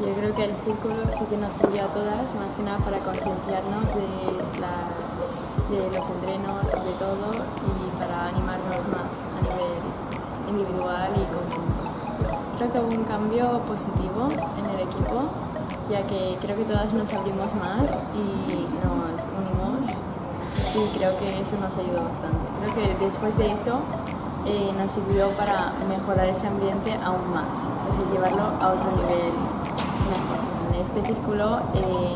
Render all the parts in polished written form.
Yo creo que el círculo sí que nos sirvió a todas, más que nada para concienciarnos de los entrenos, de todo, y para animarnos más a nivel individual y conjunto. Creo que hubo un cambio positivo en el equipo, ya que creo que todas nos abrimos más y nos unimos, y creo que eso nos ayudó bastante. Creo que después de eso nos sirvió para mejorar ese ambiente aún más, o sea, llevarlo a otro nivel mejor. En este círculo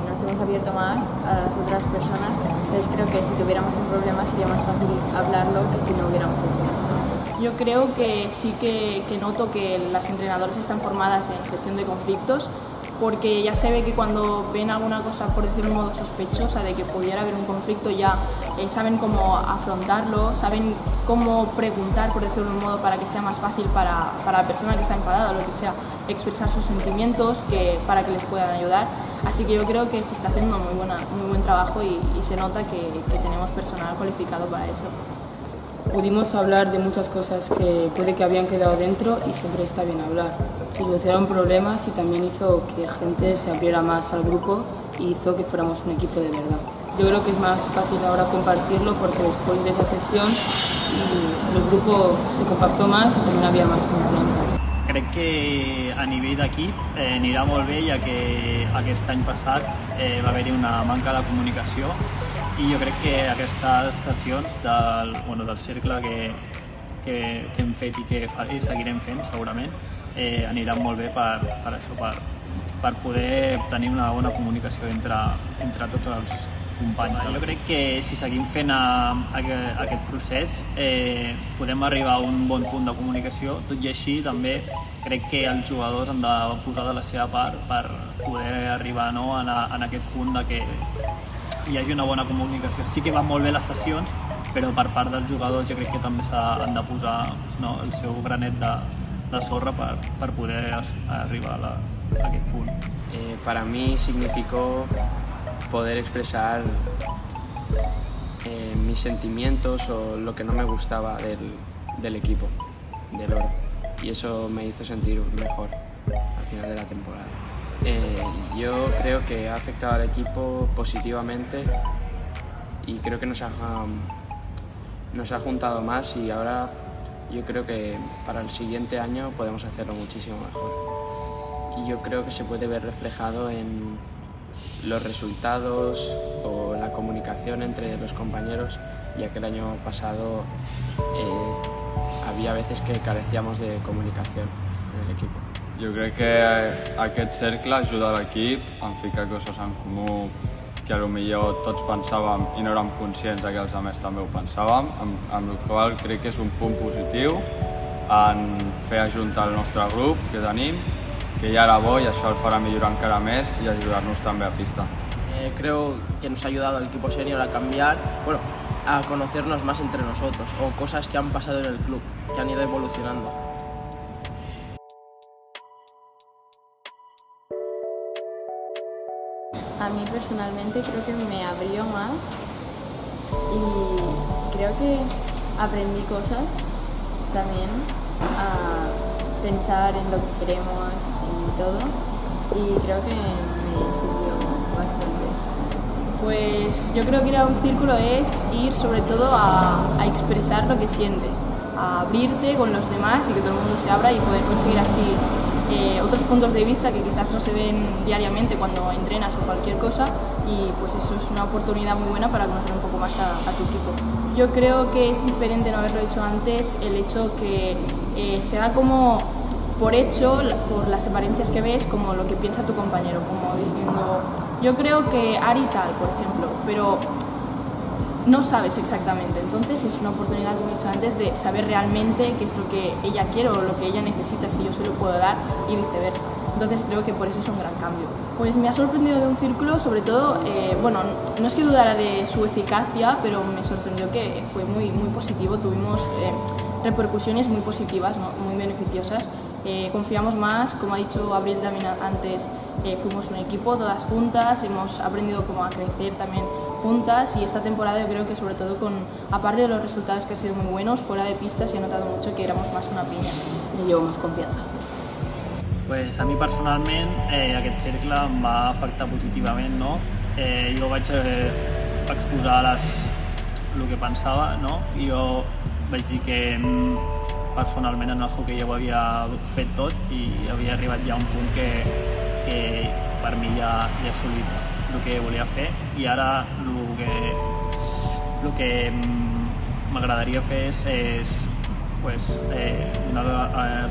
nos hemos abierto más a las otras personas, entonces creo que si tuviéramos un problema sería más fácil hablarlo que si no hubiéramos hecho esto. Yo creo que sí que noto que las entrenadoras están formadas en gestión de conflictos, porque ya se ve que cuando ven alguna cosa, por decirlo de un modo, sospechosa de que pudiera haber un conflicto, ya saben cómo afrontarlo, saben cómo preguntar, por decirlo de un modo, para que sea más fácil para la persona que está enfadada o lo que sea, expresar sus sentimientos para que les puedan ayudar. Así que yo creo que se está haciendo muy buen trabajo y se nota que tenemos personal cualificado para eso. Pudimos hablar de muchas cosas que puede que habían quedado dentro y siempre está bien hablar. Se solucionaron problemas y también hizo que gente se abriera más al grupo y hizo que fuéramos un equipo de verdad. Yo creo que es más fácil ahora compartirlo porque después de esa sesión el grupo se compactó más y también había más confianza. Crec que a nivell d'equip anirà molt bé, ja que aquest any passat va haver-hi una manca de comunicació i jo crec que aquestes sessions del cercle que hem fet i que seguirem fent segurament aniran molt bé per això, per poder tenir una bona comunicació entre tots els companys. Jo crec que si seguim fent aquest procés podem arribar a un bon punt de comunicació, tot i així també crec que els jugadors han de posar de la seva part per poder arribar en aquest punt de que hi hagi una bona comunicació. Sí que van molt bé les sessions, però per part dels jugadors jo crec que també han de posar el seu granet de sorra per poder arribar a aquest punt. Para mí significó poder expresar mis sentimientos o lo que no me gustaba del equipo, del Oro, y eso me hizo sentir mejor al final de la temporada. Yo creo que ha afectado al equipo positivamente y creo que nos ha juntado más, y ahora yo creo que para el siguiente año podemos hacerlo muchísimo mejor. Y yo creo que se puede ver reflejado en los resultados o la comunicación entre los compañeros, ya que el año pasado había veces que carecíamos de comunicación en el equipo. Jo crec que aquest cercle ajuda l'equip a ficar coses en comú que potser tots pensàvem i no érem conscients que els altres també ho pensàvem, amb el qual crec que és un punt positiu en fer ajuntar el nostre grup que tenim, que ja era bo i això el farà millorar encara més i ajudar-nos també a pista. Creo que nos ha ayudado al equipo senior a cambiar, a conocernos más entre nosotros, o cosas que han pasado en el club, que han ido evolucionando. A mí personalmente creo que me abrió más y creo que aprendí cosas también, a pensar en lo que queremos y todo, y creo que me sirvió bastante. Pues yo creo que ir a un círculo es ir sobre todo a expresar lo que sientes, a abrirte con los demás y que todo el mundo se abra y poder conseguir así otros puntos de vista que quizás no se ven diariamente cuando entrenas o cualquier cosa, y pues eso es una oportunidad muy buena para conocer un poco más a tu equipo. Yo creo que es diferente no haberlo hecho antes, el hecho que se da como por hecho, por las apariencias que ves, como lo que piensa tu compañero, como diciendo, yo creo que Ari tal, por ejemplo, pero no sabes exactamente. Entonces es una oportunidad, como he dicho antes, de saber realmente qué es lo que ella quiere o lo que ella necesita, si yo se lo puedo dar, y viceversa. Entonces creo que por eso es un gran cambio. Pues me ha sorprendido de un círculo, sobre todo, no es que dudara de su eficacia, pero me sorprendió que fue muy positivo. Tuvimos repercusiones muy positivas, ¿no? Muy beneficiosas. Confiamos más, como ha dicho Abril también antes, fuimos un equipo, todas juntas, hemos aprendido como a crecer también juntas, y esta temporada yo creo que sobre todo aparte de los resultados que han sido muy buenos, fuera de pista se ha notado mucho que éramos más una piña. Me llevo más confianza. Pues a mi personalment aquest cercle em va afectar positivament, no? Jo vaig exposar el que pensava, no? I jo vaig dir que personalment en el hockey ja ho havia fet tot i havia arribat ja a un punt que per mi ja he assolit el que volia fer, i ara el que m'agradaria fer és pues, donar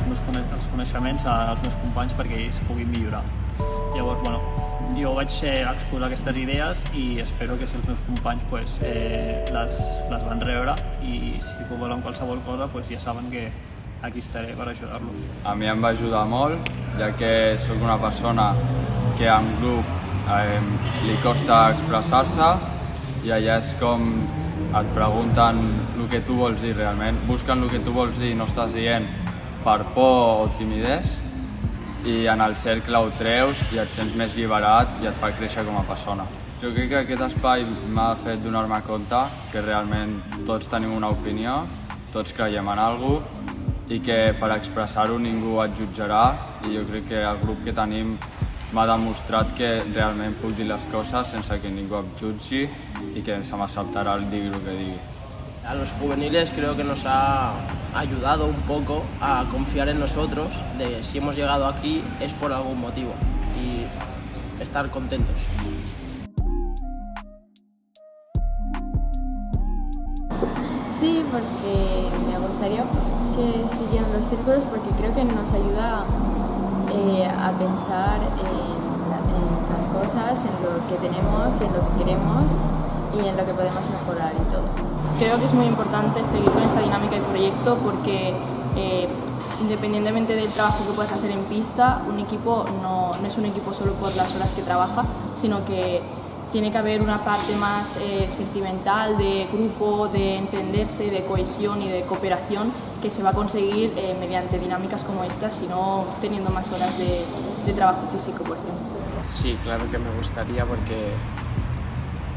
els coneixements als meus companys perquè ells puguin millorar. Llavors, bueno, jo vaig exposar aquestes idees i espero que si els meus companys pues, les van rebre, i si volen qualsevol cosa pues, ja saben que aquí estaré per ajudar-los. A mi em va ajudar molt, ja que sóc una persona que en grup li costa expressar-se, i allà és com et pregunten el que tu vols dir realment, busquen el que tu vols dir i no estàs dient per por o timidesa, i en el cercle ho treus i et sents més alliberat i et fa créixer com a persona. Jo crec que aquest espai m'ha fet donar-me compte que realment tots tenim una opinió, tots creiem en alguna cosa, i que per expressar-ho ningú et jutjarà, i jo crec que el grup que tenim m'ha demostrat que realment puc dir les coses sense que ningú em jutgi y que se m'acceptarà el digui el que digui. A los juveniles creo que nos ha ayudado un poco a confiar en nosotros, de si hemos llegado aquí es por algún motivo, y estar contentos. Sí, porque me gustaría que siguieran los círculos porque creo que nos ayuda a pensar en las cosas, en lo que tenemos y en lo que queremos y en lo que podemos mejorar y todo. Creo que es muy importante seguir con esta dinámica y proyecto porque independientemente del trabajo que puedas hacer en pista, un equipo no es un equipo solo por las horas que trabaja, sino que tiene que haber una parte más sentimental, de grupo, de entenderse, de cohesión y de cooperación que se va a conseguir mediante dinámicas como estas y no teniendo más horas de trabajo físico, por ejemplo. Sí, claro que me gustaría porque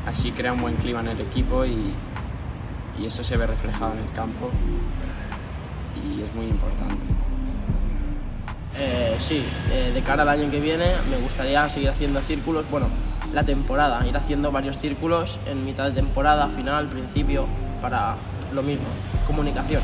así crea un buen clima en el equipo y eso se ve reflejado en el campo y es muy importante. Sí, de cara al año que viene me gustaría seguir haciendo círculos, bueno, la temporada, ir haciendo varios círculos en mitad de temporada, final, principio, para lo mismo, comunicación.